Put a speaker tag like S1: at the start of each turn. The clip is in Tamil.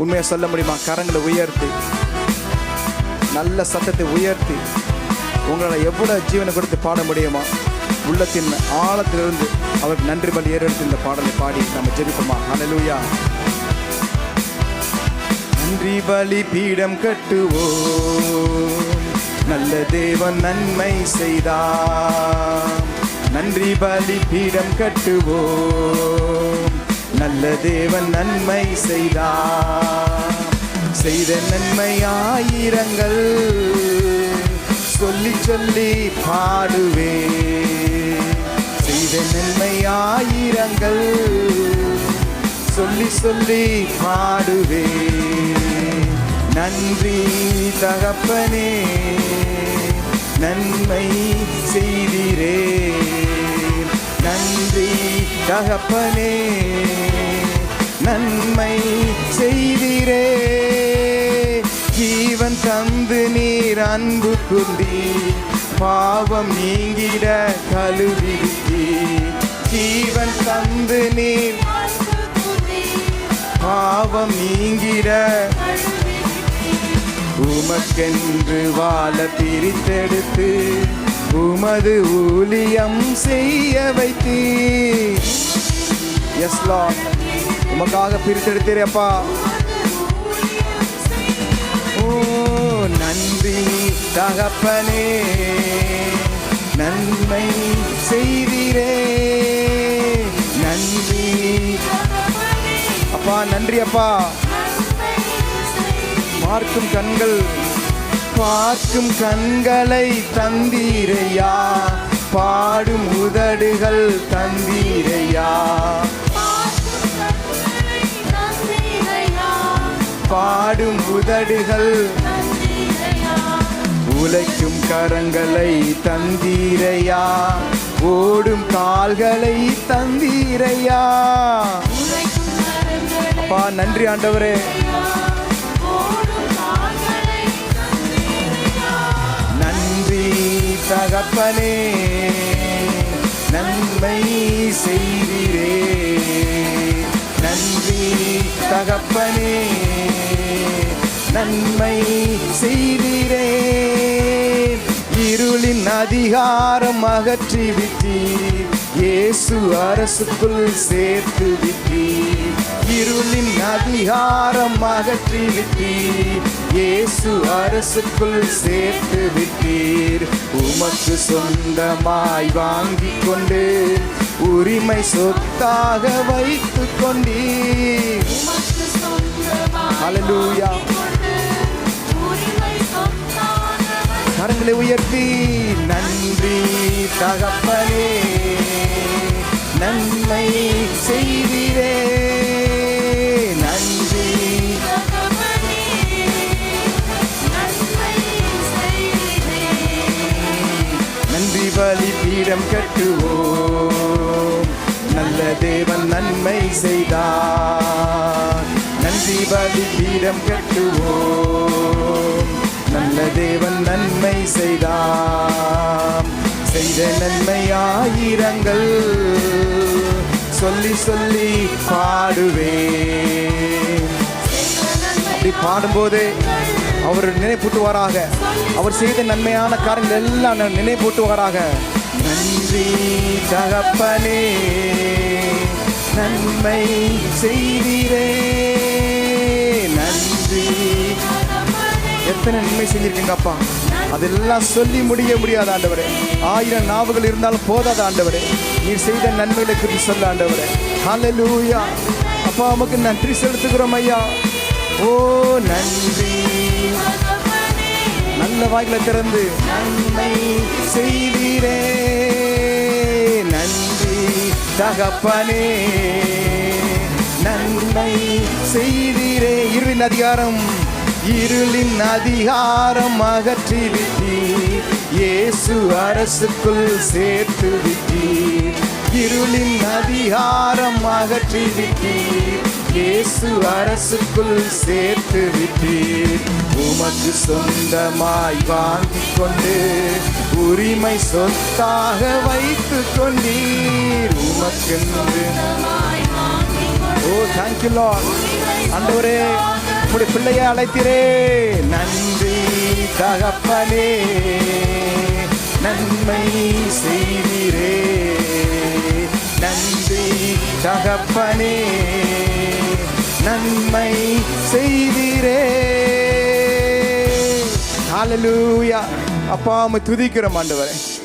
S1: உண்மையை சொல்ல முடியுமா? கரங்களை உயர்த்தி, நல்ல சத்தத்தை உயர்த்தி, உங்களால் எவ்வளவு ஜீவனை கொடுத்து பாட முடியுமா? உள்ளத்தின் ஆழத்திலிருந்து அவருக்கு நன்றி பலி ஏறெடுத்து இந்த பாடலை பாடி நம்ம ஜெபிப்போமா? ஹல்லேலூயா. நன்றி பலி பீடம் கட்டுவோம், நல்ல தேவன் நன்மை செய்தார். நன்றி பலி பீடம் கட்டுவோம், நல்ல தேவன் நன்மை செய்தார். செய்த நன்மை ஆயிரங்கள் சொல்லி சொல்லி பாடுவே. செய்த நன்மை ஆயிரங்கள் சொல்லி சொல்லி பாடுவே. நன்றி தகப்பனே, நன்மை செய்தீரே. நன்றி தகப்பனே, நன்மை செய்தீரே. ஜீவன் தந்து நீர் அன்பு கூர்ந்தீ, பாவம் நீங்கிட கழுவித்தீ. ஜீவன் தந்து நீர் பாவம் நீங்கிட உமக்கென்று வாழ பிரித்தெடுத்து உமது ஊழியம் செய்ய வைத்தீ. எஸ் லார்ட், உமக்காக பிரித்தெடுத்தீரே அப்பா. ஓ நன்றி தகப்பனே, நன்மை செய்தீரே. நன்றி அப்பா, நன்றி அப்பா. பார்க்கும் கண்கள், பார்க்கும் கண்களை தந்தீரையா, பாடும் உதடுகள் தந்தீரையா. பாடும் உதடுகள், உழைக்கும் கரங்களை தந்தீரையா, ஓடும் கால்களை தந்தீரையா. அப்பா நன்றி ஆண்டவரே. நன்றி தகப்பனே, நன்மை செய்தீரே. நன்றி தகப்பனே, நன்மை செய்தீரே. இருளின் அதிகாரம் அகற்றி விட்டீர், இயேசு அரசுக்குள் சேர்த்து விட்டீர். இருளின் அதிகாரம் அகற்றி விட்டீர், இயேசு அரசுக்குள் சேர்த்து விட்டீர். உமக்கு சொந்தமாய் வாங்கி கொண்டு உரிமை சொத்தாக வைத்து கொண்டீர். ஹல்லேலூயா. கரங்களை உயர்த்தி நன்றி தகப்பனே, நன்மை செய்தீரே. நன்றி நன்றி பலி பீடம் கட்டுவோம், நல்ல தேவன் நன்மை செய்தார். நன்றி பலி பீடம் கட்டுவோம், நல்ல தேவன் நன்மை செய்தார். செய்த நன்மை ஆயிரங்கள் சொல்லி சொல்லி பாடுவே. அப்படி பாடும்போது அவர் நினைப்பூட்டுவாராக, அவர் செய்த நன்மையான காரியங்கள் எல்லாம் நினைப்பூட்டுவாராக. நன்றி தகப்பனே, நன்மை செய்தீரே. நன்றி. எத்தனை நன்மை செஞ்சிருக்கீங்க அப்பா, அதெல்லாம் சொல்லி முடிய முடியாத ஆண்டவரே. 1000 நாவுகள் இருந்தாலும் போதாத ஆண்டவரே, நீர் செய்த நன்மைகளை குறித்து சொல்ல ஆண்டவரே. ஹல்லேலூயா. அப்பா உமக்கு நன்றி செலுத்துகிறோம் ஐயா. ஓ நன்றி. நல்ல வாய்களை திறந்து நன்மை செய்தீரே. நன்றி தகப்பனே, நன்மை செய்தீரே. இருளின் அதிகாரம், இருளின் அதிகாரம் அகற்றி விட்டீர், இயேசு அரசுக்குள் சேர்த்து விட்டீர். இருளின் அதிகாரம் அகற்றி விட்டீர், இயேசு அரசுக்குள் சேர்த்து விட்டீர். உமக்கு சொந்தமாய் வாங்கி கொண்டு உரிமை சொத்தாக வைத்து கொண்டீர். உமக்கு ஓ தேங்க்யூ லார்ட். ஆண்டவரே உடைய பிள்ளையை அழைத்தீரே. நன்றி தகப்பனே, நன்மை செய்தீரே. நன்றி தகப்பனே, நன்மை செய்தீரே. ஹல்லேலூயா. அப்பா உம்மை துதிக்கிறோம் ஆண்டவரே.